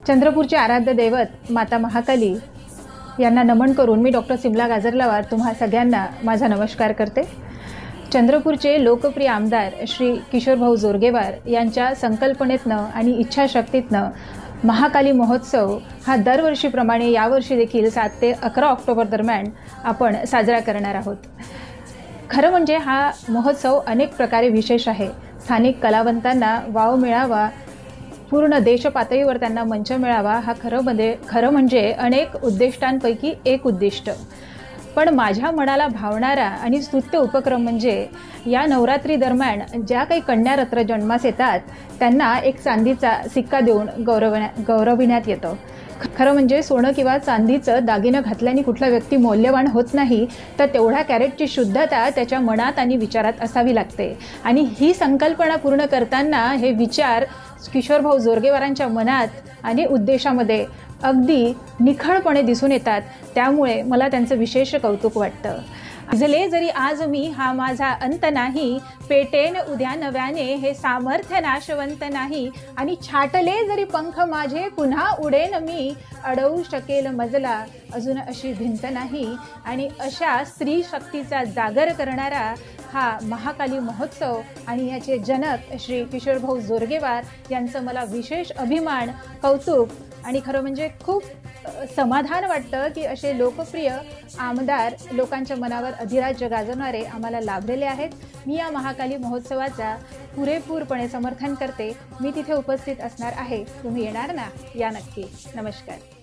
चंद्रपूरचे आराध्य दैवत माता महाकाली यांना नमन करून मी डॉक्टर सिमला गाजरलावार तुम्हा सगळ्यांना माझा नमस्कार करते। चंद्रपूरचे लोकप्रिय आमदार श्री किशोरभाऊ जोरगेवार यांच्या संकल्पनेतनं आणि इच्छाशक्तीतनं महाकाली महोत्सव हा दरवर्षीप्रमाणे यावर्षी देखील 7 ते 11 ऑक्टोबर दरम्यान आपण साजरा करणार आहोत। खरं म्हणजे हा महोत्सव अनेक प्रकारे विशेष आहे। स्थानिक कलावंतांना वाव मिळावा, पूर्ण देश पातळीवर त्यांना मंच मिळावा, हा खरं म्हणजे अनेक उद्दिष्टांपैकी एक उद्दिष्ट। पण माझ्या मनाला भावणारा आणि स्तुत्य उपक्रम म्हणजे या नवरात्री दरम्यान ज्या काही कन्यारत्न जन्मास येतात त्यांना एक चांदीचा सिक्का देऊन गौरविण्यात येतं। खरं म्हणजे सोनं किंवा चांदीचं दागिनं घातल्याने कुठला व्यक्ती मौल्यवान होत नाही, तर तेवढ्या कॅरेटची शुद्धता त्याच्या मनात आणि विचारात असावी लागते। आणि ही संकल्पना पूर्ण करताना हे विचार किशोरभाऊ जोरगेवारांच्या मनात आणि उद्देशामध्ये अगदी निखळपणे दिसून येतात। त्यामुळे मला त्यांचं विशेष कौतुक वाटतं। भिजले जरी आज मी हा माझा अंत नाही, पेटेन उद्या नव्याने हे सामर्थ्य नाशवंत नाही, आणि छाटले जरी पंख माझे पुन्हा उडेन मी, अडवू शकेल मजला अजून अशी भिंत नाही। आणि अशा स्त्री शक्तीचा जागर करणारा हा महाकाली महोत्सव आणि याचे जनक श्री किशोरभाऊ जोरगेवार यांचं मला विशेष अभिमान, कौतुक आणि खरं म्हणजे खूप समाधान वाटतं की असे लोकप्रिय आमदार लोकांच्या मनावर अधिराज्य गाजवणारे आम्हाला लाभलेले आहेत। मी या महाकाली महोत्सवाचा पुरेपूरपणे समर्थन करते। मी तिथे उपस्थित असणार आहे। तुम्ही येणार ना? या नक्की। नमस्कार।